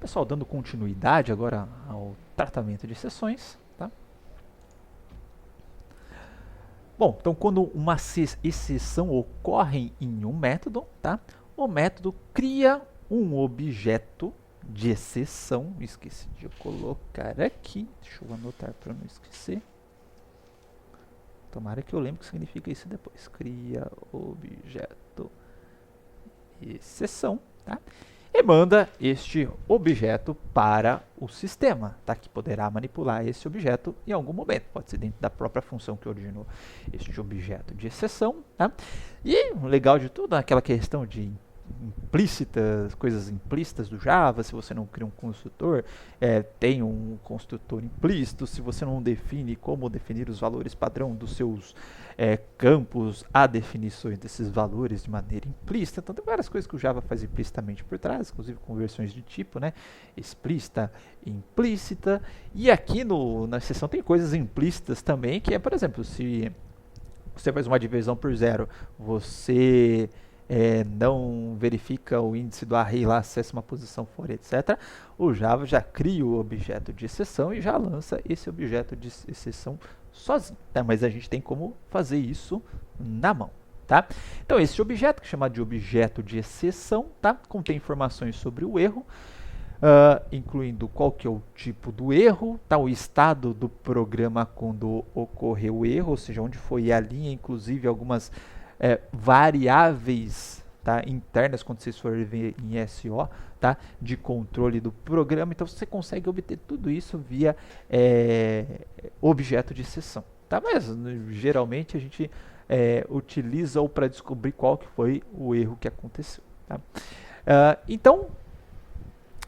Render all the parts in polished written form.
pessoal, dando continuidade agora ao tratamento de exceções, tá? Bom, então quando uma exceção ocorre em um método, tá? O método cria um objeto de exceção. Esqueci de colocar aqui. Deixa eu anotar para não esquecer. Tomara que eu lembre o que significa isso depois. Cria objeto exceção, tá? E manda este objeto para o sistema, tá? Que poderá manipular esse objeto em algum momento. Pode ser dentro da própria função que originou este objeto de exceção, tá? E o legal de tudo é aquela questão de implícitas, coisas implícitas do Java. Se você não cria um construtor, tem um construtor implícito. Se você não define como definir os valores padrão dos seus campos, há definições desses valores de maneira implícita. Então tem várias coisas que o Java faz implicitamente por trás, inclusive conversões de tipo, né? Explícita, implícita. E aqui na seção tem coisas implícitas também, que é, por exemplo, se você faz uma divisão por zero, você não verifica o índice do array lá, acessa uma posição fora, etc. O Java já cria o objeto de exceção e já lança esse objeto de exceção sozinho, tá? Mas a gente tem como fazer isso na mão, tá? Então esse objeto, que é chamado de objeto de exceção, tá? Contém informações sobre o erro, incluindo qual que é o tipo do erro, tá? O estado do programa quando ocorreu o erro, ou seja, onde foi a linha, inclusive algumas variáveis, tá, internas, quando vocês forem ver em SO, tá, de controle do programa. Então você consegue obter tudo isso via objeto de exceção, tá? Mas geralmente a gente utiliza-o para descobrir qual que foi o erro que aconteceu, tá? Então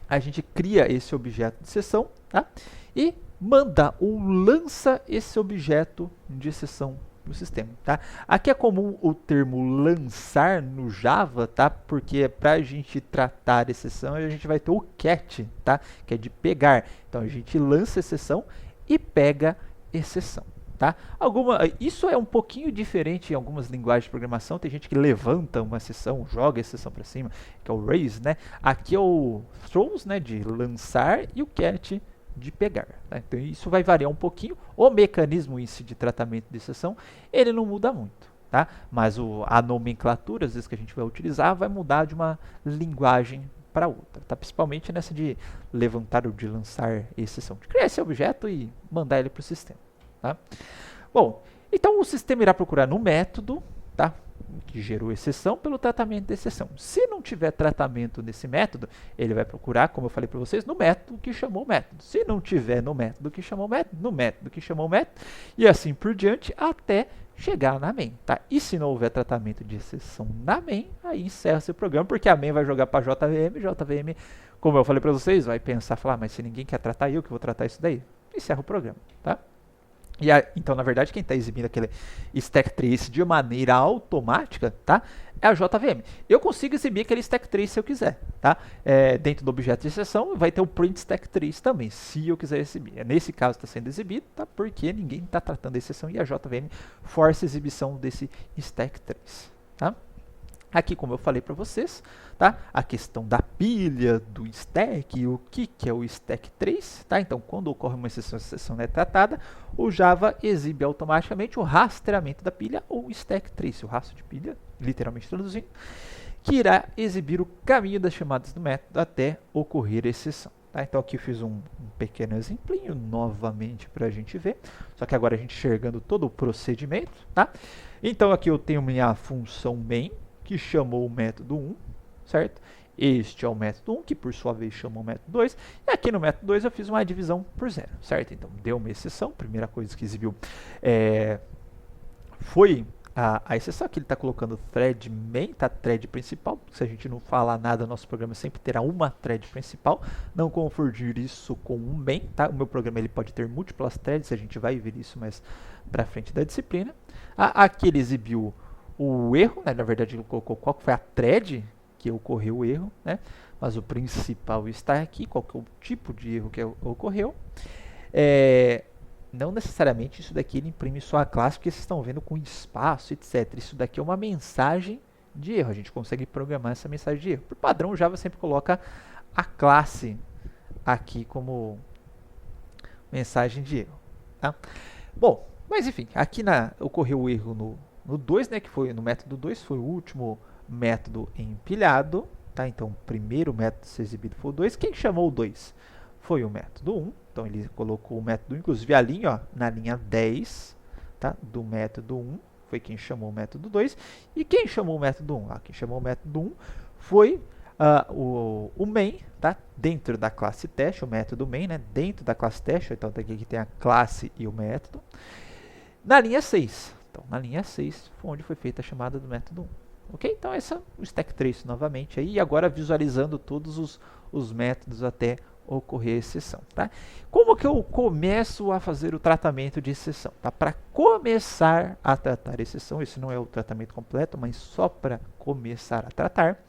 a gente cria esse objeto de exceção, tá? E manda ou lança esse objeto de exceção no sistema, tá? Aqui é comum o termo lançar no Java, tá? Porque para a gente tratar a exceção, a gente vai ter o cat, tá? Que é de pegar. Então a gente lança a exceção e pega exceção, tá? Isso é um pouquinho diferente em algumas linguagens de programação. Tem gente que levanta uma exceção, joga a exceção para cima, que é o raise, né? Aqui é o throws, né? De lançar, e o cat de pegar, tá? Então isso vai variar um pouquinho. O mecanismo em si de tratamento de exceção, ele não muda muito, tá? Mas a nomenclatura, às vezes, que a gente vai utilizar, vai mudar de uma linguagem para outra, tá? Principalmente nessa de levantar ou de lançar exceção, de criar esse objeto e mandar ele para o sistema, tá? Bom, então o sistema irá procurar no método, tá, que gerou exceção, pelo tratamento de exceção. Se não tiver tratamento nesse método, ele vai procurar, como eu falei para vocês, no método que chamou o método. Se não tiver no método que chamou o método, no método que chamou o método, e assim por diante, até chegar na main, tá? E se não houver tratamento de exceção na main, aí encerra-se o programa, porque a main vai jogar para JVM, como eu falei para vocês, vai pensar, falar, mas se ninguém quer tratar, eu que vou tratar isso daí, encerra o programa, tá? Então, na verdade, quem está exibindo aquele stack trace de maneira automática, tá, é a JVM. Eu consigo exibir aquele stack trace se eu quiser, tá? Dentro do objeto de exceção, vai ter o print stack trace também, se eu quiser exibir. Nesse caso está sendo exibido, tá? Porque ninguém está tratando a exceção e a JVM força a exibição desse stack trace, tá? Aqui, como eu falei para vocês, tá? A questão da pilha, do stack, o que é o stack trace, tá? Então, quando ocorre uma exceção, a exceção não é tratada, o Java exibe automaticamente o rastreamento da pilha ou stack trace, o rastro de pilha, literalmente traduzindo, que irá exibir o caminho das chamadas do método até ocorrer a exceção. Tá? Então, aqui eu fiz um pequeno exemplinho novamente para a gente ver, só que agora a gente enxergando todo o procedimento, tá? Então, aqui eu tenho minha função main, que chamou o método 1, certo? Este é o método 1, que por sua vez chamou o método 2. E aqui no método 2 eu fiz uma divisão por zero, certo? Então, deu uma exceção. Primeira coisa que exibiu foi a exceção. Aqui ele está colocando thread main, tá? Thread principal. Se a gente não falar nada, nosso programa sempre terá uma thread principal. Não confundir isso com um main, tá? O meu programa ele pode ter múltiplas threads, a gente vai ver isso mais para frente da disciplina. Aqui ele exibiu o erro, né? Na verdade ele colocou qual foi a thread que ocorreu o erro, né? Mas o principal está aqui, qual que é o tipo de erro que ocorreu. Não necessariamente isso daqui ele imprime só a classe, porque vocês estão vendo com espaço, etc. Isso daqui é uma mensagem de erro, a gente consegue programar essa mensagem de erro. Por padrão, o Java sempre coloca a classe aqui como mensagem de erro. Tá? Bom, mas enfim, aqui ocorreu o erro no 2, né, que foi no método 2, foi o último método empilhado. Tá? Então, o primeiro método a ser exibido foi o 2. Quem chamou o 2 foi o método 1. Então, ele colocou o método 1, inclusive a linha, ó, na linha 10, tá? Do método 1, foi quem chamou o método 2. E quem chamou o método 1? Quem chamou o método 1 foi o main, tá? Dentro da classe teste, o método main, né? Dentro da classe teste, então aqui tem a classe e o método. Na linha 6, então na linha 6 foi onde foi feita a chamada do método 1. Ok? Então esse é o stack trace novamente aí, e agora visualizando todos os métodos até ocorrer a exceção. Tá? Como que eu começo a fazer o tratamento de exceção? Tá? Para começar a tratar a exceção, esse não é o tratamento completo, mas só para começar a tratar,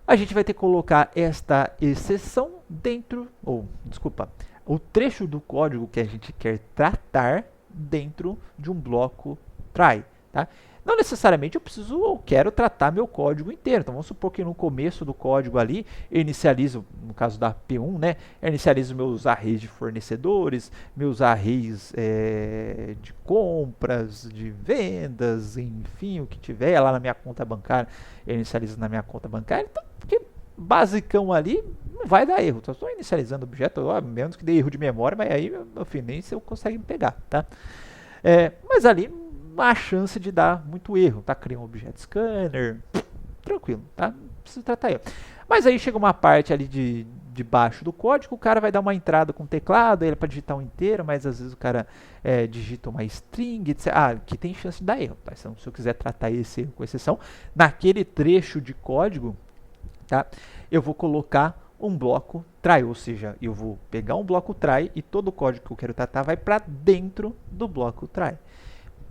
a gente vai ter que colocar esta exceção dentro, o trecho do código que a gente quer tratar dentro de um bloco try. Tá? Não necessariamente eu quero tratar meu código inteiro. Então vamos supor que no começo do código ali, eu inicializo, no caso da P1, né, eu inicializo meus arrays de fornecedores, meus arrays de compras, de vendas, enfim, o que tiver lá na minha conta bancária, eu inicializo na minha conta bancária. Então, porque basicão ali não vai dar erro. Estou inicializando o objeto, menos que dê erro de memória, mas aí, no fim, nem você consegue me pegar. Tá? Mas ali a chance de dar muito erro, tá? Cria um objeto scanner, tranquilo, tá? Não precisa tratar erro. Mas aí chega uma parte ali de baixo do código, o cara vai dar uma entrada com teclado, ele é para digitar um inteiro, mas às vezes o cara digita uma string, etc. Que tem chance de dar erro, tá? Então, se eu quiser tratar esse erro com exceção, naquele trecho de código, tá? Eu vou colocar um bloco try, ou seja, eu vou pegar um bloco try e todo o código que eu quero tratar vai para dentro do bloco try.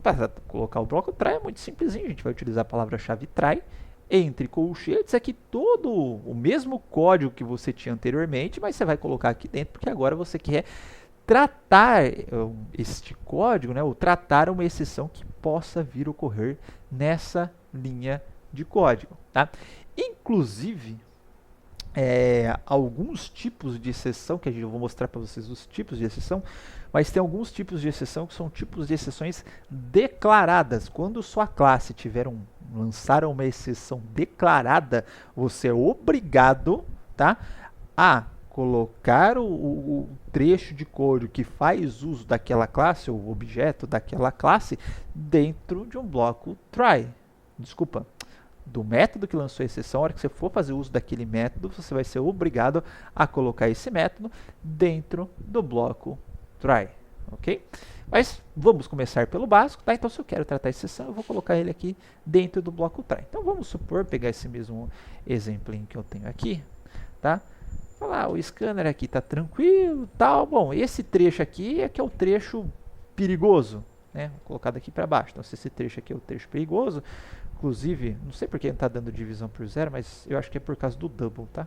Para colocar o bloco try é muito simplesinho, a gente vai utilizar a palavra-chave try, entre colchetes, aqui todo o mesmo código que você tinha anteriormente, mas você vai colocar aqui dentro, porque agora você quer tratar este código, né, ou tratar uma exceção que possa vir a ocorrer nessa linha de código. Tá? Inclusive, alguns tipos de exceção, que eu vou mostrar para vocês os tipos de exceção, mas tem alguns tipos de exceção que são tipos de exceções declaradas. Quando sua classe lançar uma exceção declarada, você é obrigado, tá, a colocar o trecho de código que faz uso daquela classe, ou objeto daquela classe, dentro de um bloco try. Desculpa. Do método que lançou a exceção, a hora que você for fazer uso daquele método, você vai ser obrigado a colocar esse método dentro do bloco try, ok? Mas vamos começar pelo básico, tá? Então, se eu quero tratar a exceção, eu vou colocar ele aqui dentro do bloco try. Então, vamos supor, pegar esse mesmo exemplinho que eu tenho aqui, tá? Falar, o scanner aqui tá tranquilo, tal. Bom, esse trecho aqui é que é o trecho perigoso, né? Vou colocar daqui para baixo. Então, se esse trecho aqui é o trecho perigoso, inclusive, não sei porque não está dando divisão por zero, mas eu acho que é por causa do double, tá?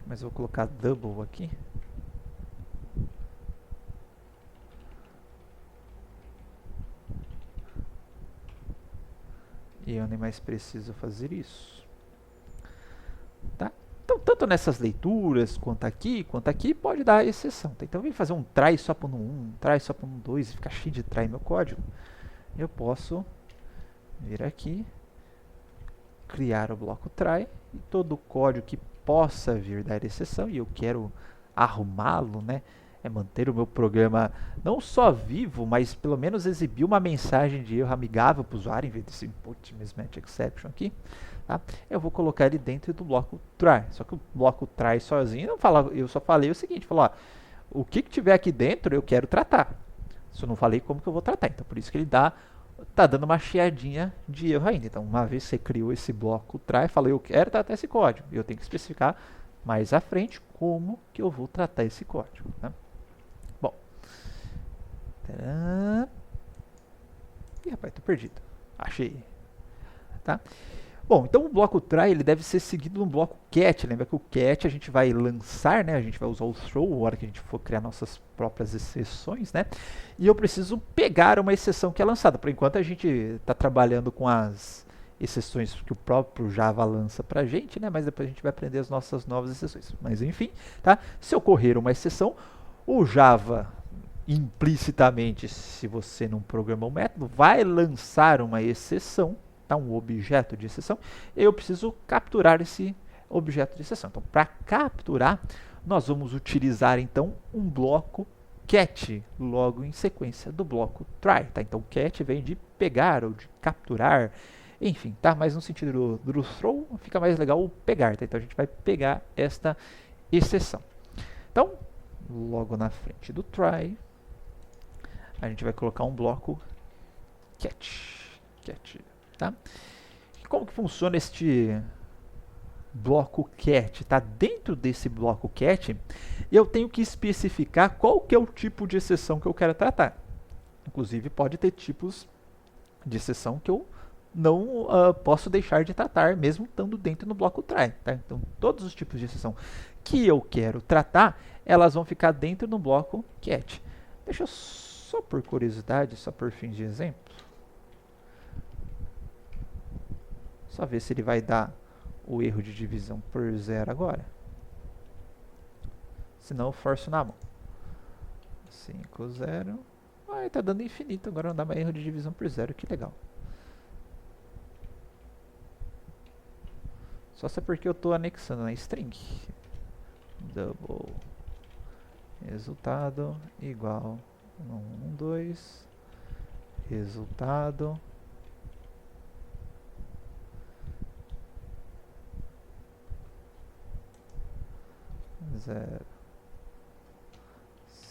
Mas eu vou colocar double aqui. E eu nem mais preciso fazer isso. Tá? Então, tanto nessas leituras, quanto aqui, pode dar exceção. Tá? Então, eu vim fazer um try só para no 1, um try só para no 2, e ficar cheio de try meu código. Eu posso vir aqui, criar o bloco try, e todo o código que possa vir dar exceção, e eu quero arrumá-lo, né? Manter o meu programa não só vivo, mas pelo menos exibir uma mensagem de erro amigável para o usuário, em vez desse input mismatch exception aqui. Tá? Eu vou colocar ele dentro do bloco try. Só que o bloco try sozinho, eu só falei o seguinte, o que tiver aqui dentro eu quero tratar. Só não falei como que eu vou tratar, então por isso que ele tá dando uma chiadinha de erro ainda. Então, uma vez que você criou esse bloco try, falou, eu quero tratar esse código. Eu tenho que especificar mais à frente como que eu vou tratar esse código. Tá? Bom. Tcharam. Ih, rapaz, tô perdido. Achei. Tá? Bom, então o bloco try ele deve ser seguido no bloco cat. Lembra que o cat a gente vai lançar, né? A gente vai usar o throw na hora que a gente for criar nossas próprias exceções, né? E eu preciso pegar uma exceção que é lançada. Por enquanto a gente está trabalhando com as exceções que o próprio Java lança para a gente, né? Mas depois a gente vai aprender as nossas novas exceções. Mas enfim, tá? Se ocorrer uma exceção, o Java implicitamente, se você não programar um método, vai lançar uma exceção, tá? Um objeto de exceção. Eu preciso capturar esse objeto de exceção. Então, para capturar, nós vamos utilizar então um bloco cat logo em sequência do bloco try, tá? Então, cat vem de pegar ou de capturar, enfim, tá? Mas no sentido do throw, fica mais legal o pegar, tá? Então, a gente vai pegar esta exceção. Então, logo na frente do try, a gente vai colocar um bloco cat, tá? E como que funciona este bloco cat, tá? Dentro desse bloco cat, eu tenho que especificar qual que é o tipo de exceção que eu quero tratar. Inclusive, pode ter tipos de exceção que eu não posso deixar de tratar, mesmo estando dentro do bloco try, tá? Então, todos os tipos de exceção que eu quero tratar, elas vão ficar dentro do bloco cat. Deixa eu só por curiosidade, só por fim de exemplo, só ver se ele vai dar o erro de divisão por 0 agora. Senão eu forço na mão. 5, 0. Ah, ele tá dando infinito, agora não dá mais erro de divisão por 0, que legal. Só se é porque eu estou anexando na string. Double. Resultado igual 1, 2. Resultado. Zero.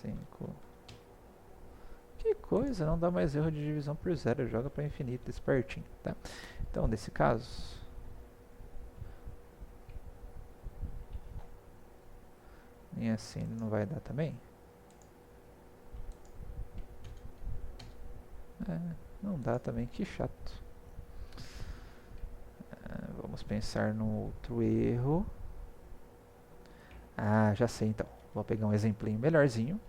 5. Que coisa, não dá mais erro de divisão por 0, joga para infinito, espertinho, tá? Então, nesse caso, nem assim ele não vai dar também? Não dá também, que chato. Vamos pensar no outro erro. Ah, já sei então. Vou pegar um exemplinho melhorzinho.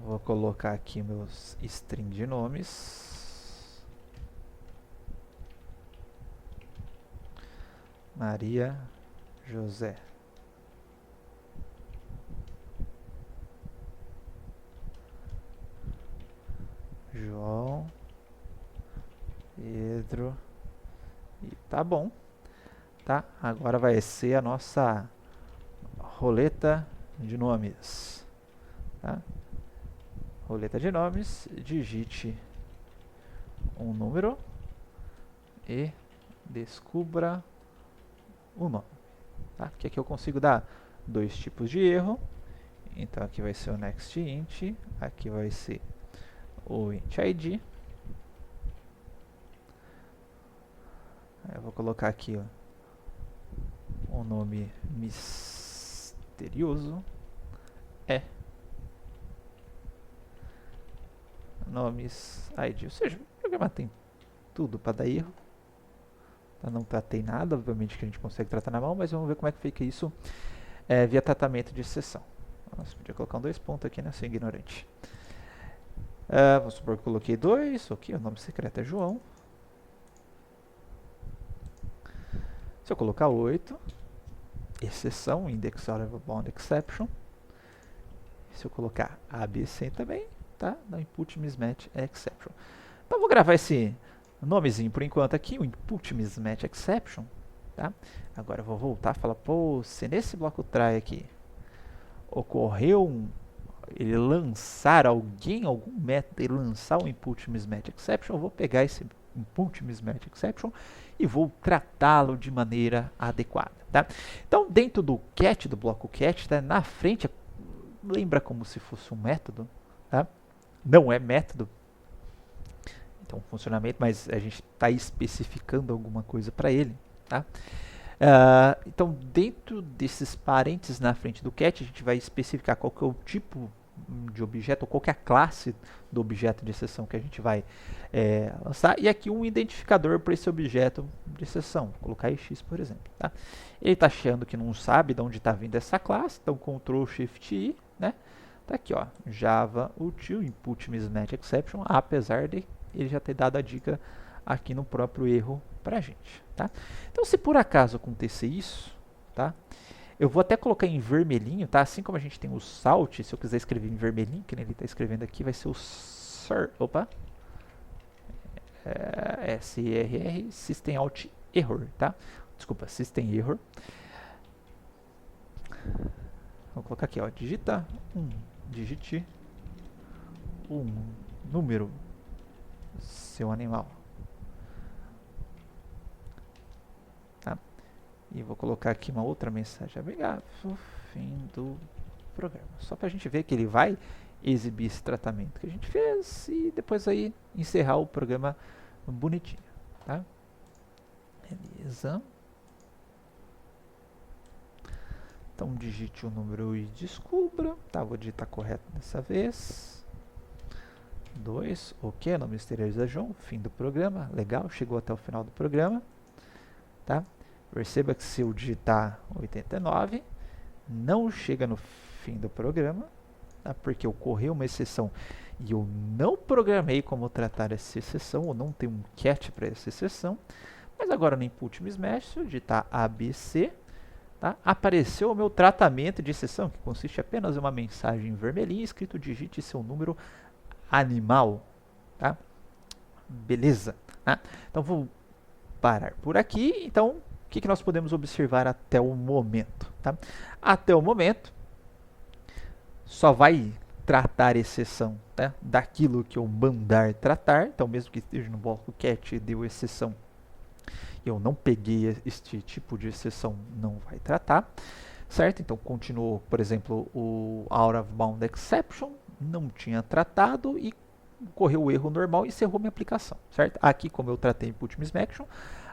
Vou colocar aqui meus string de nomes. Maria José. João. Pedro. E tá bom. Tá? Agora vai ser a nossa roleta de nomes. Tá? Roleta de nomes, digite um número e descubra o nome. Tá? Porque aqui eu consigo dar dois tipos de erro. Então aqui vai ser o next int, aqui vai ser o int id. Eu vou colocar aqui o nome misterioso é nomes id. Ou seja, o programa tem tudo para dar erro. Não tratei nada, obviamente que a gente consegue tratar na mão, mas vamos ver como é que fica isso via tratamento de exceção. Nossa, podia colocar um 2 pontos aqui, né? Sou ignorante. Vamos supor que eu coloquei 2, ok, o nome secreto é João. Se eu colocar 8, exceção, index out of bound exception. Se eu colocar ABC também, tá? No input mismatch exception. Então vou gravar esse nomezinho por enquanto aqui, o input mismatch exception, tá? Agora eu vou voltar e falar, pô, se nesse bloco try aqui ocorreu ele lançar algum método, ele lançar o input mismatch exception, eu vou pegar esse input mismatch exception e vou tratá-lo de maneira adequada, tá? Então, dentro do cat, do bloco cat, tá? Na frente, lembra como se fosse um método, tá? Não é método, então funcionamento, mas a gente está especificando alguma coisa para ele, tá? Então, dentro desses parênteses na frente do cat, a gente vai especificar qual que é o tipo de objeto, ou qual que é a classe do objeto de exceção que a gente vai lançar, e aqui um identificador para esse objeto de exceção, vou colocar x, por exemplo. Tá? Ele está achando que não sabe de onde está vindo essa classe, então Ctrl Shift I, né? Tá aqui, ó, Java util input mismatch exception, apesar de ele já ter dado a dica aqui no próprio erro para a gente, tá? Então, se por acaso acontecer isso, tá? Eu vou até colocar em vermelhinho, tá? Assim como a gente tem o salt, se eu quiser escrever em vermelhinho, que nem ele está escrevendo aqui, vai ser o opa, SRR, System Out Error, tá? Desculpa, System Error. Vou colocar aqui, ó, digite um número, seu animal. Tá? E vou colocar aqui uma outra mensagem amigável, fim do programa. Só para a gente ver que ele vai exibir esse tratamento que a gente fez e depois aí encerrar o programa bonitinho. Tá? Beleza. Então digite o número e descubra. Tá, vou digitar correto dessa vez. 2, ok, nome misterioso João, fim do programa. Legal, chegou até o final do programa. Tá? Perceba que se eu digitar 89, não chega no fim do programa, tá? Porque ocorreu uma exceção e eu não programei como tratar essa exceção, ou não tem um catch para essa exceção. Mas agora no input mismatch, se eu digitar ABC, tá? Apareceu o meu tratamento de exceção, que consiste apenas em uma mensagem em vermelhinho escrito digite seu número animal. Tá? Beleza. Tá? Então vou parar por aqui. Então, o que nós podemos observar até o momento? Tá? Até o momento, só vai tratar exceção, tá? Daquilo que eu mandar tratar. Então, mesmo que esteja no bloco cat deu exceção, eu não peguei este tipo de exceção, não vai tratar, certo? Então, continuou, por exemplo, o out of bound exception, não tinha tratado e ocorreu o erro normal e encerrou minha aplicação, certo? Aqui, como eu tratei input mismatch,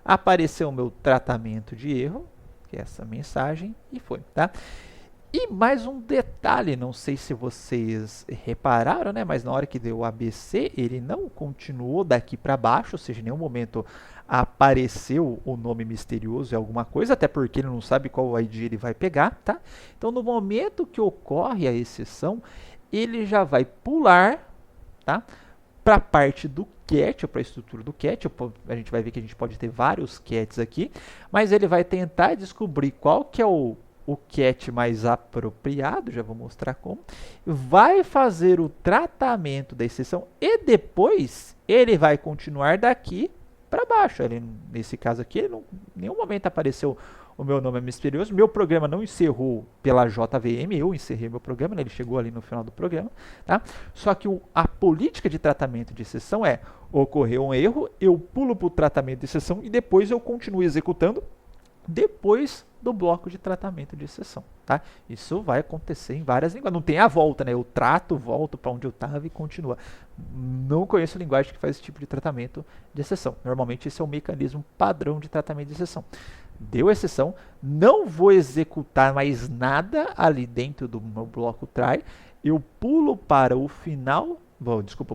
apareceu o meu tratamento de erro, que é essa mensagem, e foi, tá? E mais um detalhe, não sei se vocês repararam, né? Mas na hora que deu o ABC, ele não continuou daqui para baixo, ou seja, em nenhum momento apareceu o nome misterioso em alguma coisa, até porque ele não sabe qual ID ele vai pegar, tá? Então, no momento que ocorre a exceção, ele já vai pular, tá? Para a parte do cat, ou para a estrutura do cat. A gente vai ver que a gente pode ter vários cats aqui, mas ele vai tentar descobrir qual que é o cat mais apropriado, já vou mostrar como, vai fazer o tratamento da exceção e depois ele vai continuar daqui para baixo. Ele, nesse caso aqui, em nenhum momento apareceu o meu nome é misterioso, meu programa não encerrou pela JVM, eu encerrei meu programa, né? Ele chegou ali no final do programa, tá? Só que a política de tratamento de exceção é, ocorreu um erro, eu pulo para o tratamento de exceção e depois eu continuo executando depois do bloco de tratamento de exceção, tá? Isso vai acontecer em várias linguagens, não tem a volta, né? Eu trato, volto para onde eu estava e continua. Não conheço linguagem que faz esse tipo de tratamento de exceção. Normalmente esse é o mecanismo padrão de tratamento de exceção. Deu exceção, não vou executar mais nada ali dentro do meu bloco try, eu pulo para o final,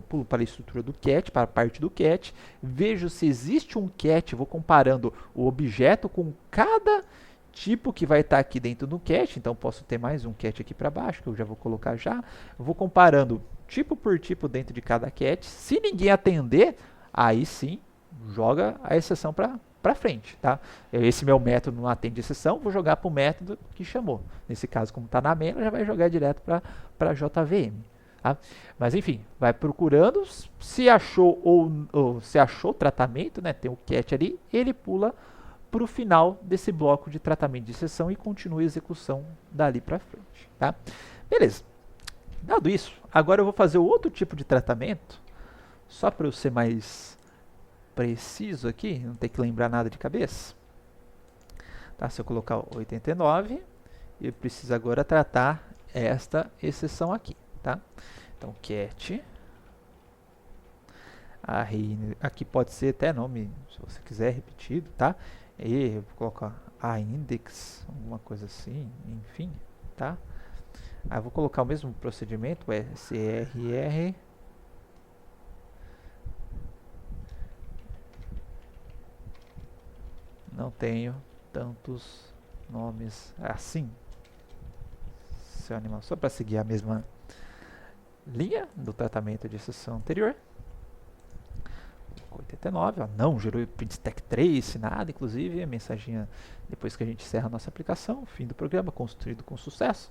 pulo para a estrutura do cat, para a parte do cat, vejo se existe um cat, vou comparando o objeto com cada tipo que vai estar aqui dentro do cat, então posso ter mais um cat aqui para baixo, que eu já vou colocar já, vou comparando tipo por tipo dentro de cada cat, se ninguém atender, aí sim, joga a exceção para frente, tá? Esse meu método não atende exceção, vou jogar para o método que chamou. Nesse caso, como está na main, já vai jogar direto para JVM. Tá? Mas enfim, vai procurando, se achou ou se achou tratamento, né? Tem o cat ali, ele pula para o final desse bloco de tratamento de exceção e continua a execução dali para frente, tá? Beleza. Dado isso, agora eu vou fazer outro tipo de tratamento, só para eu ser mais preciso aqui, não ter que lembrar nada de cabeça. Tá? Se eu colocar 89, eu preciso agora tratar esta exceção aqui, tá? Então, cat, aqui pode ser até nome, se você quiser, repetido, tá? E eu vou colocar a index, alguma coisa assim, enfim, tá? Aí eu vou colocar o mesmo procedimento, SRR, não tenho tantos nomes assim, seu animal, só para seguir a mesma linha do tratamento de exceção anterior. Vou 89, ó, não gerou print stack trace, nada, inclusive a mensaginha depois que a gente encerra a nossa aplicação, fim do programa, construído com sucesso,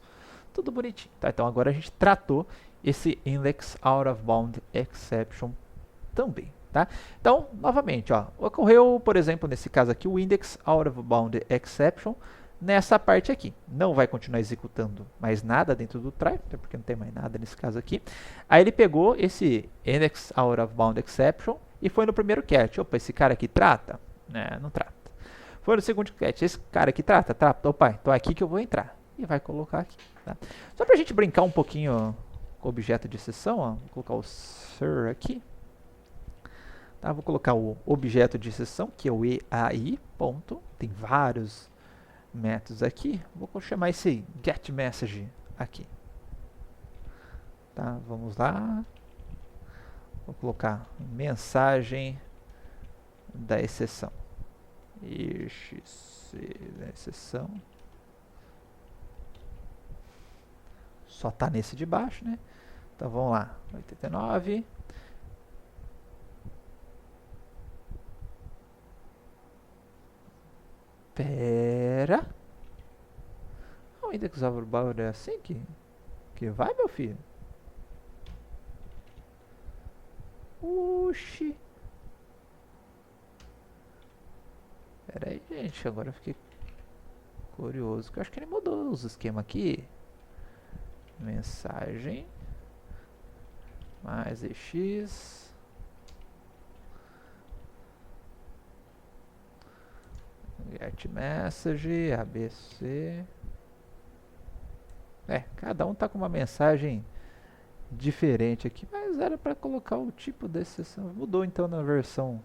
tudo bonitinho. Tá? Então agora a gente tratou esse index out of bound exception também. Tá? Então, novamente, ó, ocorreu, por exemplo, nesse caso aqui, o index out of bound exception nessa parte aqui. Não vai continuar executando mais nada dentro do try, até porque não tem mais nada nesse caso aqui. Aí ele pegou esse index out of bound exception e foi no primeiro catch. Opa, esse cara aqui trata? Né, não trata. Foi no segundo catch. Esse cara aqui trata? Trata. Opa, então é aqui que eu vou entrar. E vai colocar aqui. Tá? Só pra gente brincar um pouquinho com o objeto de exceção, ó, vou colocar o SIR aqui. Tá? Vou colocar o objeto de exceção, que é o EAI, ponto. Tem vários métodos aqui. Vou chamar esse getMessage aqui. Tá? Vamos lá. Vou colocar mensagem da exceção. Da exceção. Só tá nesse de baixo, né? Então vamos lá. 89. Pera. O index over bound é assim que vai, meu filho? Oxi. Pera aí, gente. Agora eu fiquei curioso. Que eu acho que ele mudou os esquemas aqui. Mensagem. Mais EX. Get message, ABC. Cada um tá com uma mensagem diferente aqui, mas era para colocar o tipo da exceção. Mudou então na versão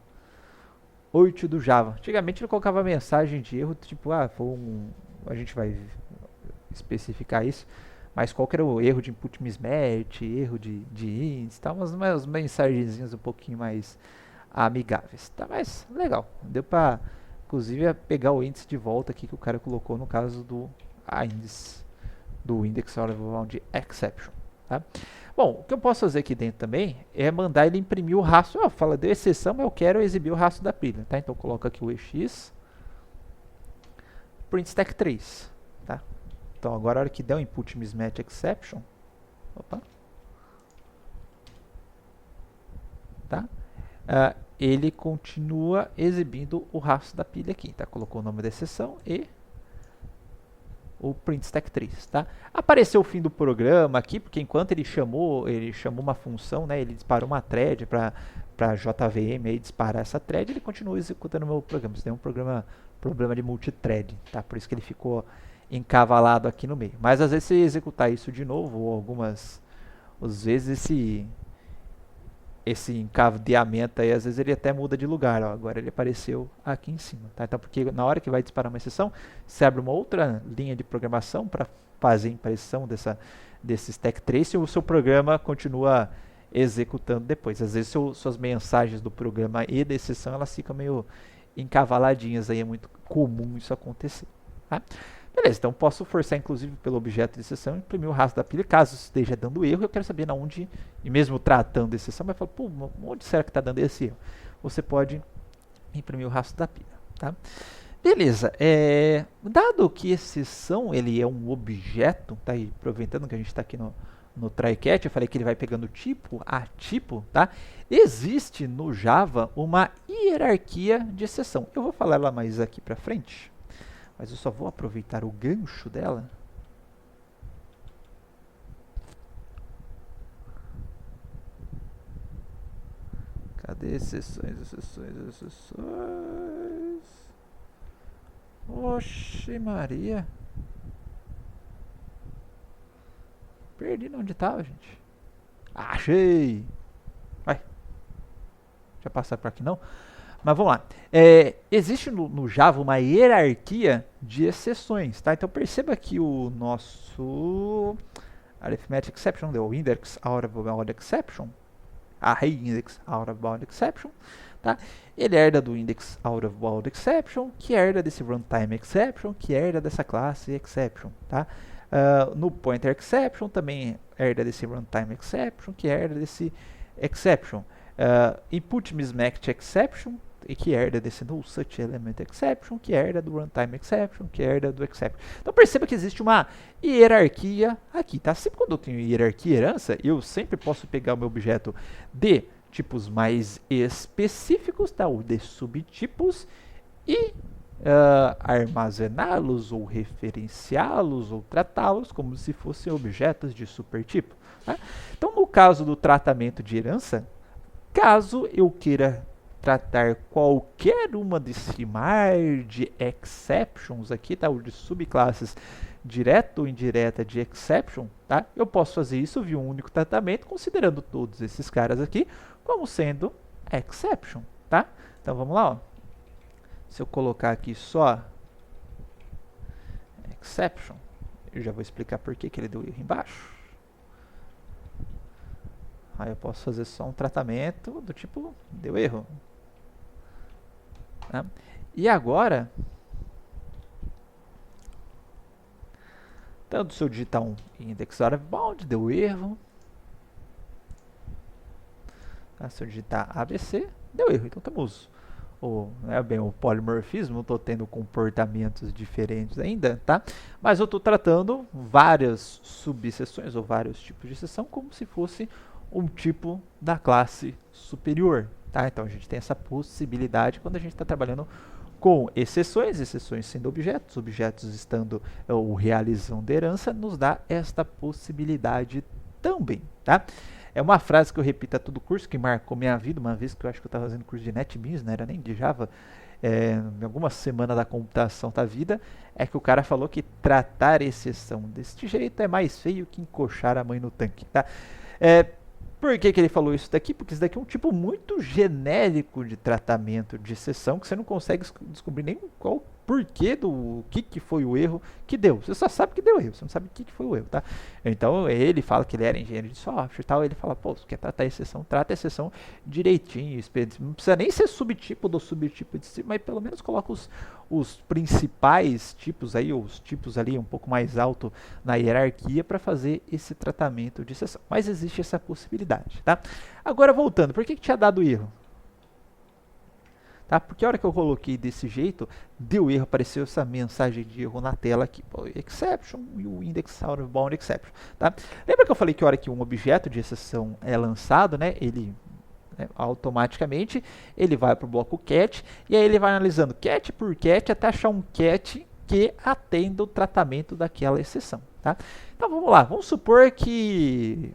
8 do Java. Antigamente ele colocava mensagem de erro, tipo, a gente vai especificar isso, mas qual que era o erro de input mismatch, erro de índice, tá? Umas mensagenzinhas um pouquinho mais amigáveis, tá? Mas legal, deu para inclusive pegar o índice de volta aqui que o cara colocou no caso do índice do index out of bound exception. Tá? Bom, o que eu posso fazer aqui dentro também é mandar ele imprimir o rastro. Fala, deu exceção, mas eu quero exibir o rastro da pilha. Tá? Então coloco aqui o EX print stack 3. Tá? Então agora a hora que der o input mismatch exception, opa, tá? Ele continua exibindo o rastro da pilha aqui, tá? Colocou o nome da exceção e o print stack 3, tá? Apareceu o fim do programa aqui, porque enquanto ele chamou uma função, né? Ele disparou uma thread para JVM aí disparar essa thread, ele continua executando o meu programa. Isso é um problema de multithread, tá? Por isso que ele ficou encavalado aqui no meio. Mas às vezes se executar isso de novo, ou algumas vezes esse encadeamento aí, às vezes ele até muda de lugar, ó. Agora ele apareceu aqui em cima, tá? Então, porque na hora que vai disparar uma exceção, você abre uma outra linha de programação para fazer a impressão desse stack trace e o seu programa continua executando depois. Às vezes suas mensagens do programa e da exceção, elas ficam meio encavaladinhas, aí é muito comum isso acontecer, tá? Beleza, então posso forçar, inclusive, pelo objeto de exceção, imprimir o rastro da pilha, caso esteja dando erro, eu quero saber na onde, e mesmo tratando de exceção, vai falar, pô, onde será que está dando esse erro? Você pode imprimir o rastro da pilha, tá? Beleza, dado que exceção, ele é um objeto, tá? E aproveitando que a gente está aqui no try-catch, eu falei que ele vai pegando tipo a tipo, tá? Existe no Java uma hierarquia de exceção. Eu vou falar ela mais aqui para frente, mas eu só vou aproveitar o gancho dela. Cadê exceções? Oxe Maria. Perdi onde estava, gente. Achei! Vai. Deixa eu passar por aqui não. Mas vamos lá. Existe no Java uma hierarquia de exceções, tá? Então perceba que o nosso arithmetic exception deu o index out of bound exception, array index out of bound exception, tá? Ele herda do index out of bound exception, que herda desse runtime exception, que herda dessa classe exception, tá? No pointer exception também herda desse runtime exception, que herda desse exception. input mismatch exception, e que herda desse no such element exception, que herda do runtime exception, que herda do exception. Então perceba que existe uma hierarquia aqui, tá? Sempre quando eu tenho hierarquia e herança, eu sempre posso pegar o meu objeto de tipos mais específicos, tá? Ou de subtipos, e armazená-los, ou referenciá-los, ou tratá-los como se fossem objetos de supertipo. Tá? Então, no caso do tratamento de herança, caso eu queira tratar qualquer uma desse mar de exceptions aqui, tá? Ou de subclasses direta ou indireta de exception, tá? Eu posso fazer isso via um único tratamento, considerando todos esses caras aqui como sendo exception, tá? Então vamos lá, ó. Se eu colocar aqui só exception, eu já vou explicar por que ele deu erro embaixo. Aí eu posso fazer só um tratamento do tipo, deu erro. Tá? E agora, tanto se eu digitar um index out of bound, deu erro. Tá? Se eu digitar ABC, deu erro. Então temos o polimorfismo, não estou tendo comportamentos diferentes ainda, tá? Mas eu estou tratando várias subseções ou vários tipos de seção como se fosse um tipo da classe superior, tá? Então a gente tem essa possibilidade quando a gente está trabalhando com exceções sendo objetos, objetos estando ou realizando herança, nos dá esta possibilidade também, tá? É uma frase que eu repito a todo curso, que marcou minha vida, uma vez que eu acho que eu estava fazendo curso de NetBeans, não era nem de Java, em alguma semana da computação da vida, é que o cara falou que tratar exceção deste jeito é mais feio que encoxar a mãe no tanque, tá? Por que ele falou isso daqui? Porque isso daqui é um tipo muito genérico de tratamento de exceção, que você não consegue descobrir nem qual porquê do que foi o erro que deu. Você só sabe que deu erro, você não sabe o que foi o erro, tá? Então ele fala que ele era engenheiro de software e tal, ele fala, pô, você quer tratar a exceção, trata a exceção direitinho, não precisa nem ser subtipo do subtipo de si, mas pelo menos coloca os principais tipos aí, os tipos ali um pouco mais alto na hierarquia para fazer esse tratamento de exceção. Mas existe essa possibilidade, tá? Agora voltando, por que tinha dado erro? Tá? Porque a hora que eu coloquei desse jeito, deu erro, apareceu essa mensagem de erro na tela aqui, pô, exception e o index out of bound exception. Tá? Lembra que eu falei que a hora que um objeto de exceção é lançado, né, ele automaticamente ele vai para o bloco cat, e aí ele vai analisando cat por cat até achar um cat que atenda o tratamento daquela exceção. Tá? Então vamos lá, vamos supor que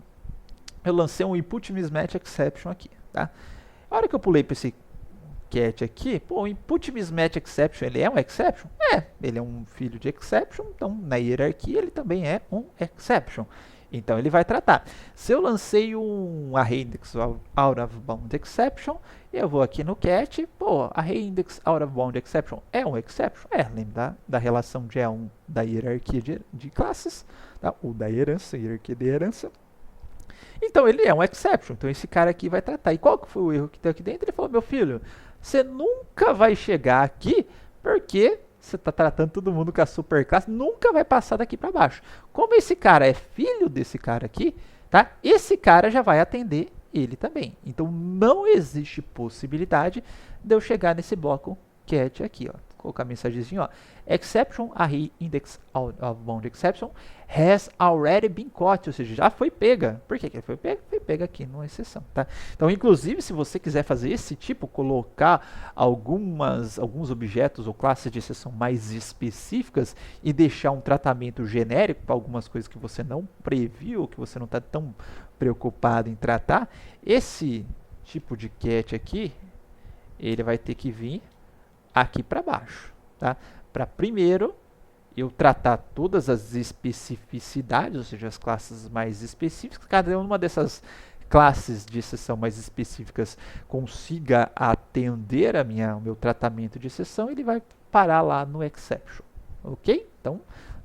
eu lancei um input mismatch exception aqui. Tá? A hora que eu pulei para esse cat aqui, pô, o input mismatch exception, ele é um exception? Ele é um filho de exception, então na hierarquia ele também é um exception. Então ele vai tratar. Se eu lancei um array index out of bound exception, eu vou aqui no cat, pô, array index out of bound exception é um exception? Lembra da relação de E1 da hierarquia de classes, tá? Ou da herança, hierarquia de herança. Então ele é um exception, então esse cara aqui vai tratar. E qual que foi o erro que tem aqui dentro? Ele falou, meu filho, você nunca vai chegar aqui porque você está tratando todo mundo com a superclasse, nunca vai passar daqui para baixo. Como esse cara é filho desse cara aqui, tá? Esse cara já vai atender ele também. Então não existe possibilidade de eu chegar nesse bloco cat aqui, ó. Vou colocar a mensagenzinha, ó. Exception array index out of bound exception has already been caught, ou seja, já foi pega. Por que ele foi pega? Foi pega aqui numa exceção, tá? Então, inclusive, se você quiser fazer esse tipo, colocar alguns objetos ou classes de exceção mais específicas e deixar um tratamento genérico para algumas coisas que você não previu, que você não está tão preocupado em tratar, esse tipo de cat aqui, ele vai ter que vir aqui para baixo, tá? Para primeiro eu tratar todas as especificidades, ou seja, as classes mais específicas, cada uma dessas classes de exceção mais específicas consiga atender o meu tratamento de exceção, ele vai parar lá no exception, ok? Então,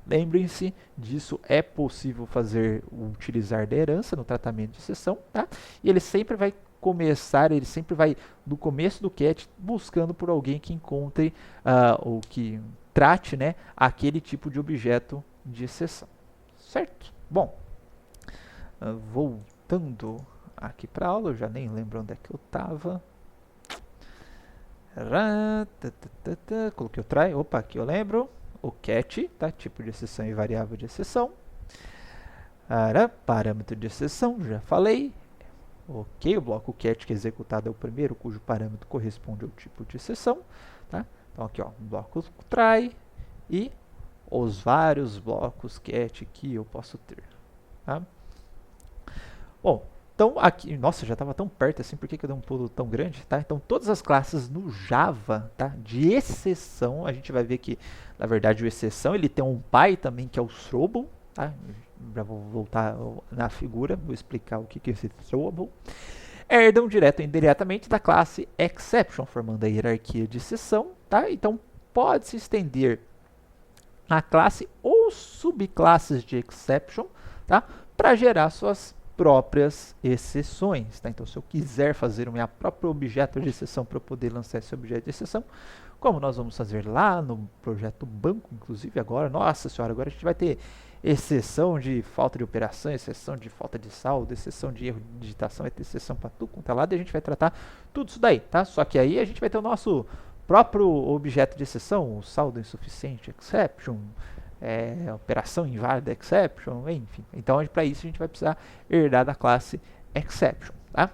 lembrem-se disso, é possível utilizar da herança no tratamento de exceção, tá? E ele sempre vai no começo do cat, buscando por alguém que encontre ou que trate, né, aquele tipo de objeto de exceção, certo? Bom, voltando aqui para aula, eu já nem lembro onde é que eu estava. Coloquei o try, opa, aqui eu lembro. O cat, tá? Tipo de exceção e variável de exceção. Parâmetro de exceção, já falei. Ok, o bloco cat que é executado é o primeiro, cujo parâmetro corresponde ao tipo de exceção. Tá? Então aqui, ó, bloco try e os vários blocos cat que eu posso ter. Tá? Bom, então aqui, nossa, já estava tão perto assim, por que eu dei um pulo tão grande? Tá? Então todas as classes no Java, tá? De exceção, a gente vai ver que, na verdade, o exceção ele tem um pai também que é o throwable. Tá? Já vou voltar na figura, vou explicar o que é esse throwable. Herdam direto ou indiretamente da classe exception, formando a hierarquia de exceção. Tá? Então pode se estender a classe ou subclasses de exception, tá? Para gerar suas próprias exceções. Tá? Então, se eu quiser fazer o meu próprio objeto de exceção para eu poder lançar esse objeto de exceção, como nós vamos fazer lá no projeto banco, inclusive agora, nossa senhora, agora a gente vai ter exceção de falta de operação, exceção de falta de saldo, exceção de erro de digitação, vai ter exceção para tudo quanto é lado, e a gente vai tratar tudo isso daí, tá? Só que aí a gente vai ter o nosso próprio objeto de exceção, o saldo insuficiente exception, operação inválida exception, enfim. Então, para isso a gente vai precisar herdar da classe exception, tá?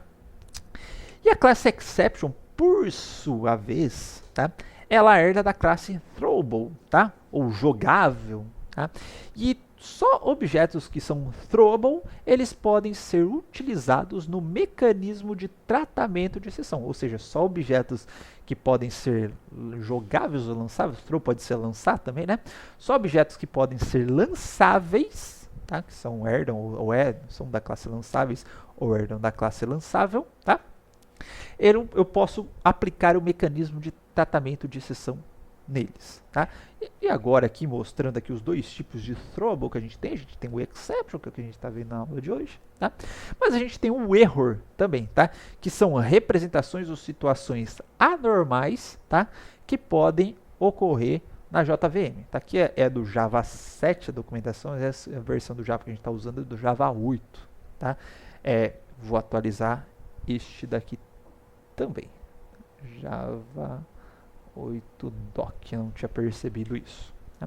E a classe exception, por sua vez, tá? Ela herda da classe throwable, tá? Ou jogável, tá? E só objetos que são throwable, eles podem ser utilizados no mecanismo de tratamento de exceção, ou seja, só objetos que podem ser jogáveis ou lançáveis, throw pode ser lançar também, né? Só objetos que podem ser lançáveis, tá? Que são herdam ou são da classe lançáveis ou herdam da classe lançável, tá? Eu posso aplicar o mecanismo de tratamento de exceção neles, tá? E agora aqui mostrando aqui os dois tipos de throwable que a gente tem o exception, que é o que a gente está vendo na aula de hoje, tá? Mas a gente tem o error também, tá? Que são representações ou situações anormais, tá? Que podem ocorrer na JVM. Tá? Aqui é do Java 7 a documentação, essa é a versão do Java que a gente está usando é do Java 8, tá? Vou atualizar este daqui também. Java 8 doc, não tinha percebido isso. Tá?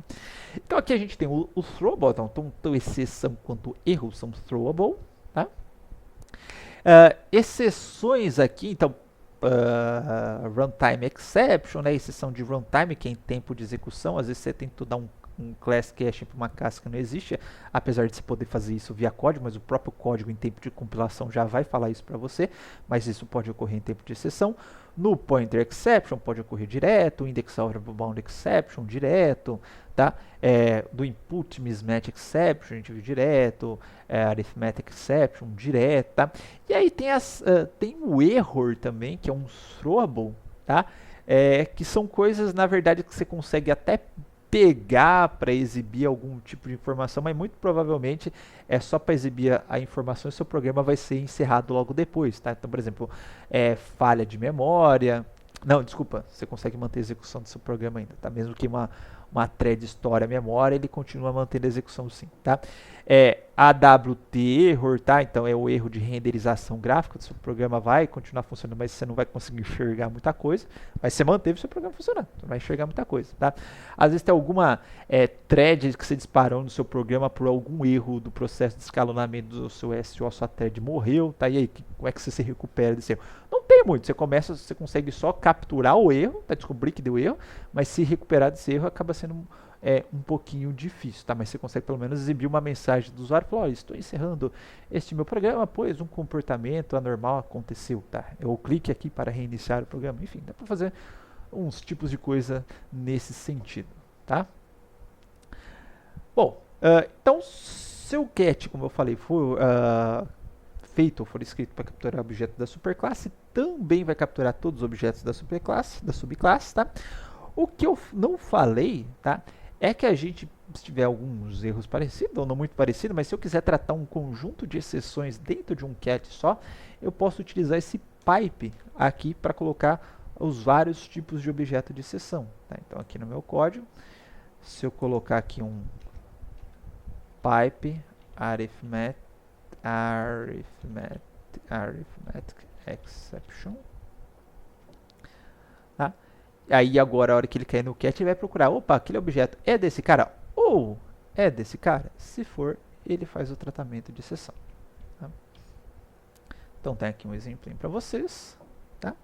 Então aqui a gente tem o throwable, então tanto exceção quanto erro são throwable. Tá? Exceções aqui, então runtime exception, né? Exceção de runtime, que é em tempo de execução, às vezes você tentou dar um class caching para uma classe que não existe, apesar de você poder fazer isso via código, mas o próprio código em tempo de compilação já vai falar isso para você, mas isso pode ocorrer em tempo de exceção. No pointer exception pode ocorrer direto, index overflow bound exception direto, tá? Do input mismatch exception a gente viu direto, arithmetic exception direto, tá? E aí tem o error também, que é um throwable, tá? Que são coisas, na verdade, que você consegue até pegar para exibir algum tipo de informação, mas muito provavelmente é só para exibir a informação e seu programa vai ser encerrado logo depois, tá? Então, por exemplo, falha de memória. Não, desculpa, você consegue manter a execução do seu programa ainda, tá? Mesmo que uma thread estoure a memória, ele continua mantendo a execução sim, tá? AWT error, tá? Então é o erro de renderização gráfica, o seu programa vai continuar funcionando, mas você não vai conseguir enxergar muita coisa, mas você manteve o seu programa funcionando, você vai enxergar muita coisa, tá? Às vezes tem alguma thread que você disparou no seu programa por algum erro do processo de escalonamento do seu SO, a sua thread morreu, tá? E aí, como é que você se recupera desse erro? Não tem muito, você consegue só capturar o erro, tá? Descobrir que deu erro, mas se recuperar desse erro acaba sendo um pouquinho difícil, tá? Mas você consegue pelo menos exibir uma mensagem do usuário, falar, estou encerrando este meu programa, pois um comportamento anormal aconteceu, tá? Eu clique aqui para reiniciar o programa, enfim, dá para fazer uns tipos de coisa nesse sentido, tá? Bom, então se o get, como eu falei, for feito ou for escrito para capturar objeto da superclasse, também vai capturar todos os objetos da superclasse, da subclasse, tá? O que eu não falei, tá? É que a gente, se tiver alguns erros parecidos, ou não muito parecidos, mas se eu quiser tratar um conjunto de exceções dentro de um cat só, eu posso utilizar esse pipe aqui para colocar os vários tipos de objeto de exceção. Tá? Então aqui no meu código, se eu colocar aqui um pipe arithmetic arithmetic exception. Tá? Aí agora, a hora que ele cair no cat, ele vai procurar, opa, aquele objeto é desse cara ou é desse cara? Se for, ele faz o tratamento de exceção. Tá? Então tem aqui um exemplo para vocês. Tá?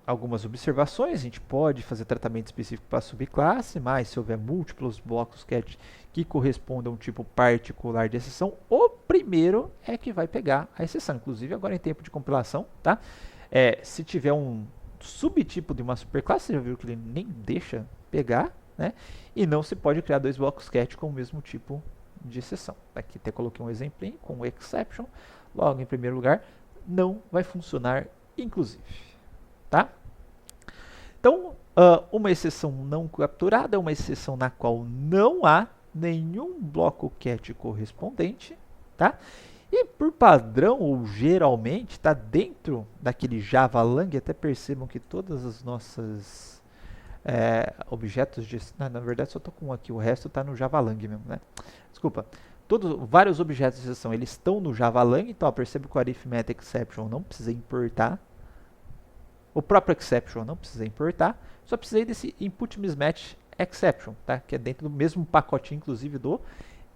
Algumas observações, a gente pode fazer tratamento específico para subclasse, mas se houver múltiplos blocos cat que correspondam a um tipo particular de exceção, o primeiro é que vai pegar a exceção. Inclusive agora em tempo de compilação, tá? Se tiver um subtipo de uma superclasse, você já viu que ele nem deixa pegar, né? E não se pode criar dois blocos cat com o mesmo tipo de exceção. Aqui até coloquei um exemplo com o exception. Logo, em primeiro lugar, não vai funcionar inclusive. Tá? Então, uma exceção não capturada é uma exceção na qual não há nenhum bloco cat correspondente. Tá? E por padrão, ou geralmente, está dentro daquele Java-Lang. Até percebam que todas as nossas objetos de... na verdade, só estou com um aqui, o resto está no Java-Lang mesmo. Né? Desculpa. Vários objetos de exceção eles estão no Java-Lang. Então, perceba que o arithmetic exception não precisa importar. O próprio exception não precisa importar. Só precisei desse input mismatch exception, tá? Que é dentro do mesmo pacotinho, inclusive, do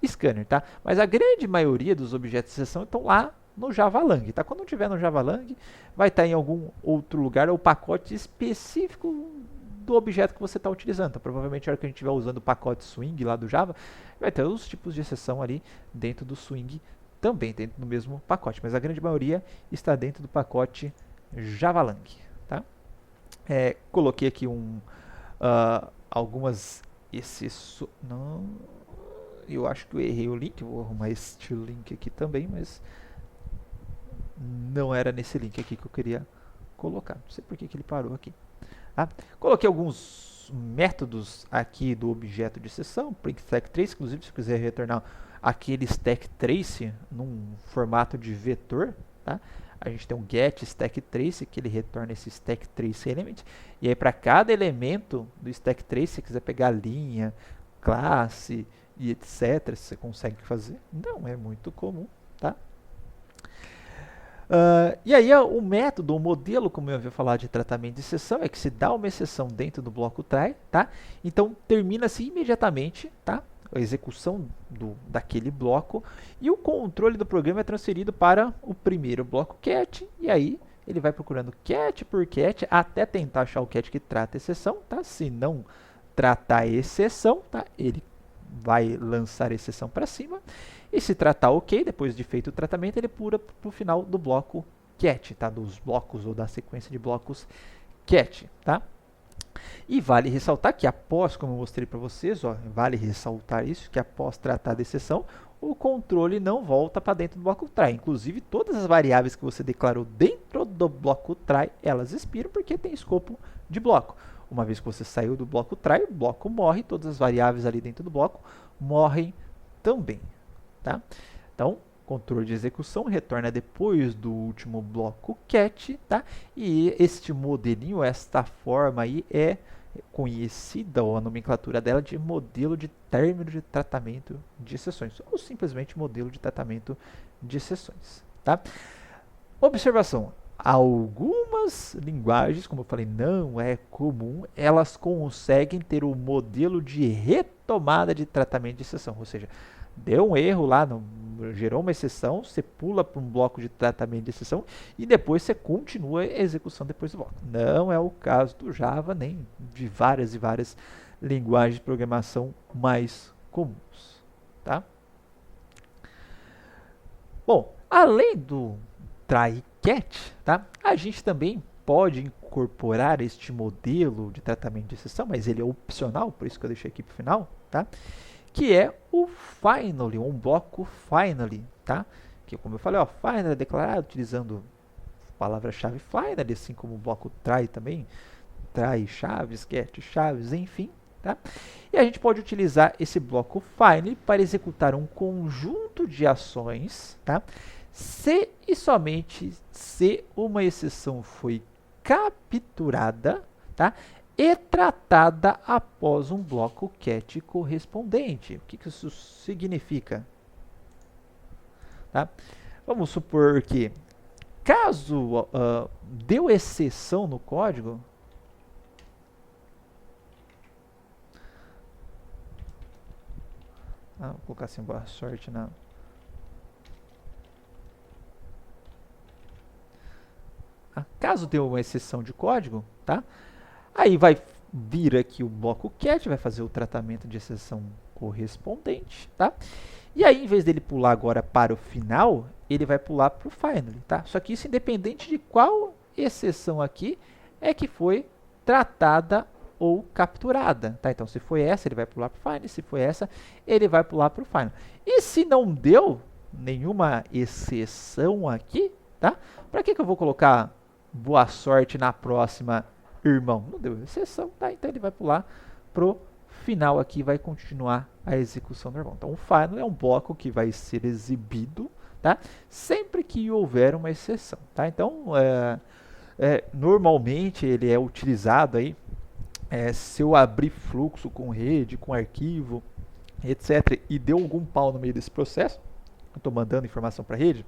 scanner, tá? Mas a grande maioria dos objetos de exceção estão lá no Java-Lang, tá? Quando não tiver no Java-Lang, vai estar em algum outro lugar o pacote específico do objeto que você está utilizando. Então, provavelmente, na hora que a gente estiver usando o pacote swing lá do Java, vai ter os tipos de exceção ali dentro do swing também, dentro do mesmo pacote. Mas a grande maioria está dentro do pacote Java-Lang, tá? Coloquei aqui algumas exceções. Não... Eu acho que eu errei o link, vou arrumar este link aqui também, mas não era nesse link aqui que eu queria colocar. Não sei por que ele parou aqui. Tá? Coloquei alguns métodos aqui do objeto de exceção, print stack trace, inclusive se quiser retornar aquele stack trace num formato de vetor, tá? A gente tem um get stack trace que ele retorna esse stack trace element, e aí para cada elemento do stack trace, se você quiser pegar linha, classe e etc, você consegue fazer. Não é muito comum, tá? E aí o método, o modelo, como eu havia falado de tratamento de exceção, é que se dá uma exceção dentro do bloco try, tá? Então termina-se imediatamente, tá? A execução daquele bloco e o controle do programa é transferido para o primeiro bloco cat, e aí ele vai procurando cat por cat até tentar achar o cat que trata a exceção, tá? Se não tratar a exceção, tá? Ele vai lançar a exceção para cima, e se tratar ok, depois de feito o tratamento, ele pula para o final do bloco cat, tá? Dos blocos ou da sequência de blocos cat, tá? E vale ressaltar que após, como eu mostrei para vocês, vale ressaltar isso, que após tratar da exceção, o controle não volta para dentro do bloco try. Inclusive, todas as variáveis que você declarou dentro do bloco try, elas expiram porque tem escopo de bloco. Uma vez que você saiu do bloco try, o bloco morre, todas as variáveis ali dentro do bloco morrem também. Tá? Então, controle de execução retorna depois do último bloco cat, tá? E este modelinho, esta forma aí é conhecida, ou a nomenclatura dela, de modelo de término de tratamento de exceções, ou simplesmente modelo de tratamento de exceções, tá? Observação: algumas linguagens, como eu falei, não é comum, elas conseguem ter o modelo de retomada de tratamento de exceção, ou seja, deu um erro lá, gerou uma exceção, você pula para um bloco de tratamento de exceção e depois você continua a execução depois do bloco. Não é o caso do Java, nem de várias e várias linguagens de programação mais comuns. Tá? Bom, além do try catch, tá? A gente também pode incorporar este modelo de tratamento de exceção, mas ele é opcional, por isso que eu deixei aqui para o final, tá? Que é o finally, um bloco finally, tá? Que como eu falei, finally é declarado utilizando a palavra-chave finally, assim como o bloco try também, try chaves, get chaves, enfim, tá? E a gente pode utilizar esse bloco finally para executar um conjunto de ações, tá? Se e somente se uma exceção foi capturada, tá? E tratada após um bloco cat correspondente. O que isso significa? Tá? vamos supor que caso deu exceção no código, vou colocar assim, boa sorte na... Caso deu uma exceção de código, tá? Aí vai vir aqui o bloco cat, vai fazer o tratamento de exceção correspondente, tá? E aí, em vez dele pular agora para o final, ele vai pular para o finally, tá? Só que isso independente de qual exceção aqui é que foi tratada ou capturada, tá? Então, se foi essa, ele vai pular para o finally, se foi essa, ele vai pular para o final. E se não deu nenhuma exceção aqui, tá? Para que eu vou colocar boa sorte na próxima, irmão? Não deu exceção, tá? Então ele vai pular pro final aqui, vai continuar a execução normal. Então o final é um bloco que vai ser exibido, tá? Sempre que houver uma exceção, tá? Então normalmente ele é utilizado aí se eu abrir fluxo com rede, com arquivo, etc, e deu algum pau no meio desse processo, eu estou mandando informação para a rede,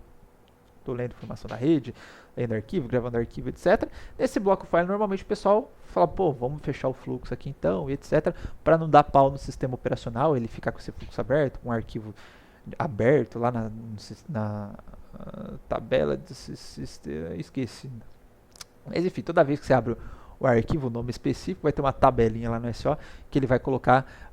estou lendo informação da rede, lendo arquivo, gravando arquivo, etc. Nesse bloco file, normalmente o pessoal fala, pô, vamos fechar o fluxo aqui então, e etc. Para não dar pau no sistema operacional, ele ficar com esse fluxo aberto, com um arquivo aberto lá na tabela de sistema, esqueci. Mas enfim, toda vez que você abre o arquivo, o nome específico, vai ter uma tabelinha lá no SO que ele vai colocar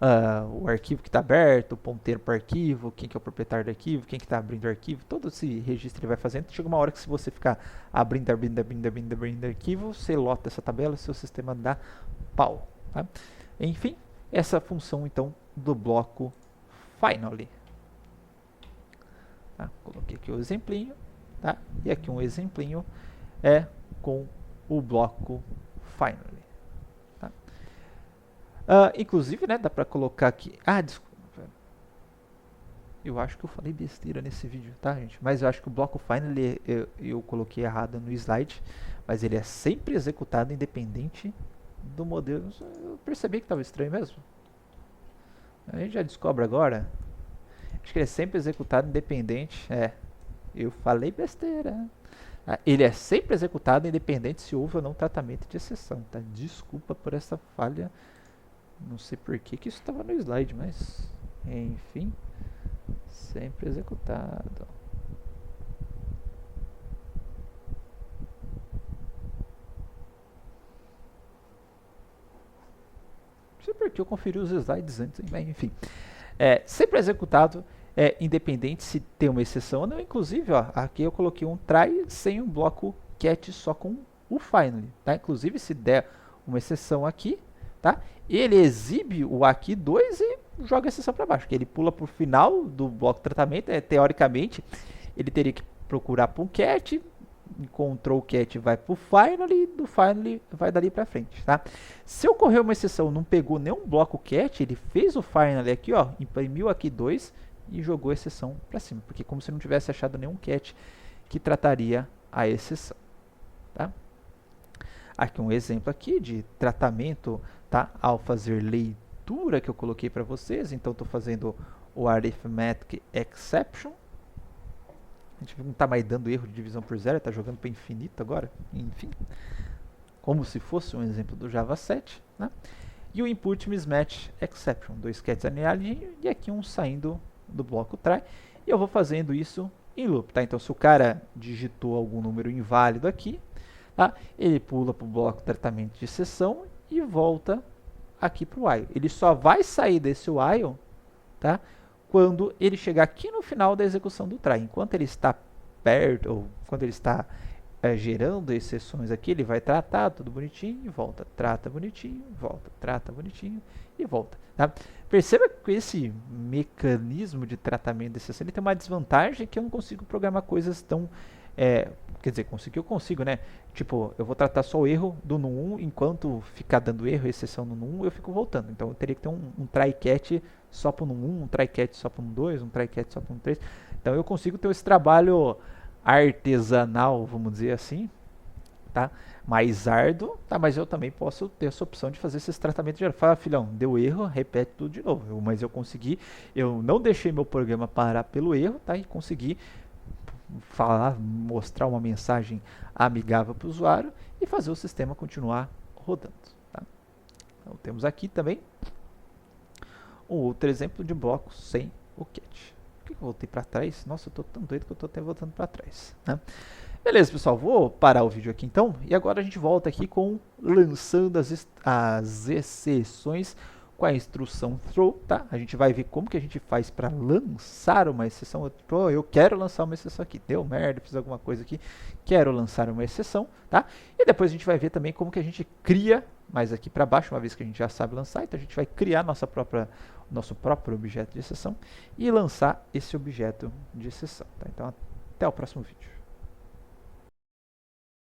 o arquivo que está aberto, o ponteiro para o arquivo, quem que é o proprietário do arquivo, quem que está abrindo o arquivo, todo esse registro ele vai fazendo. Chega uma hora que se você ficar abrindo arquivo, você lota essa tabela, seu sistema dá pau. Tá? Enfim, essa função então do bloco finally. Tá? Coloquei aqui o exemplinho, tá? E aqui um exemplinho com o bloco finally. Tá? Inclusive, né, dá para colocar aqui... desculpa. Eu acho que eu falei besteira nesse vídeo, tá, gente? Mas eu acho que o bloco finally eu coloquei errado no slide, mas ele é sempre executado independente do modelo. Eu percebi que estava estranho mesmo. A gente já descobre agora. Acho que ele é sempre executado independente. Eu falei besteira. Ele é sempre executado independente se houve ou não tratamento de exceção, tá? Desculpa por essa falha. Não sei por que isso estava no slide, mas enfim, sempre executado. Não sei por que eu conferi os slides antes, mas enfim. Sempre executado independente se tem uma exceção ou não. Inclusive, ó, aqui eu coloquei um try sem um bloco cat, só com o finally, tá? Inclusive, se der uma exceção aqui, tá? Ele exibe o aqui 2 e joga a exceção para baixo, que ele pula para o final do bloco de tratamento. Teoricamente, ele teria que procurar para um cat, encontrou o cat, vai para o finally, do finally vai dali para frente, tá? Se ocorreu uma exceção, não pegou nenhum bloco cat, ele fez o finally aqui, ó, imprimiu aqui 2 e jogou a exceção para cima, porque como se não tivesse achado nenhum cat que trataria a exceção, tá? Aqui um exemplo aqui de tratamento, tá? Ao fazer leitura que eu coloquei para vocês, então estou fazendo o arithmetic exception. A gente não está mais dando erro de divisão por zero, está jogando para infinito agora, enfim, como se fosse um exemplo do Java 7, né? E o input mismatch exception, 2 cats alinhadinhos e aqui um saindo do bloco try, e eu vou fazendo isso em loop, tá? Então se o cara digitou algum número inválido aqui, tá? Ele pula para o bloco de tratamento de exceção e volta aqui para o while. Ele só vai sair desse while, tá? Quando ele chegar aqui no final da execução do try. Enquanto ele está perto, ou quando ele está gerando exceções aqui, ele vai tratar tudo bonitinho e volta, trata bonitinho, volta, trata bonitinho e volta, tá? Perceba que esse mecanismo de tratamento de exceção ele tem uma desvantagem, que eu não consigo programar coisas tão... quer dizer, eu consigo, né? Tipo, eu vou tratar só o erro do num1, enquanto ficar dando erro, exceção no num1, eu fico voltando. Então eu teria que ter um try catch só para o num1, um try catch só para o num2, um try catch só para o num3. Então eu consigo ter esse trabalho artesanal, vamos dizer assim, tá? Mais árduo, tá? Mas eu também posso ter essa opção de fazer esses tratamentos de erro. Fala, filhão, deu erro, repete tudo de novo. Mas eu consegui, eu não deixei meu programa parar pelo erro, tá? E consegui falar, mostrar uma mensagem amigável para o usuário e fazer o sistema continuar rodando. Tá? Então temos aqui também um outro exemplo de bloco sem o catch. Por que eu voltei para trás? Nossa, eu estou tão doido que eu estou até voltando para trás. Né? Beleza, pessoal, vou parar o vídeo aqui então, e agora a gente volta aqui com lançando as exceções com a instrução throw, tá? A gente vai ver como que a gente faz para lançar uma exceção. Eu quero lançar uma exceção aqui, deu merda, fiz alguma coisa aqui, quero lançar uma exceção, tá? E depois a gente vai ver também como que a gente cria, mais aqui para baixo, uma vez que a gente já sabe lançar, então a gente vai criar nosso próprio objeto de exceção e lançar esse objeto de exceção, tá? Então até o próximo vídeo.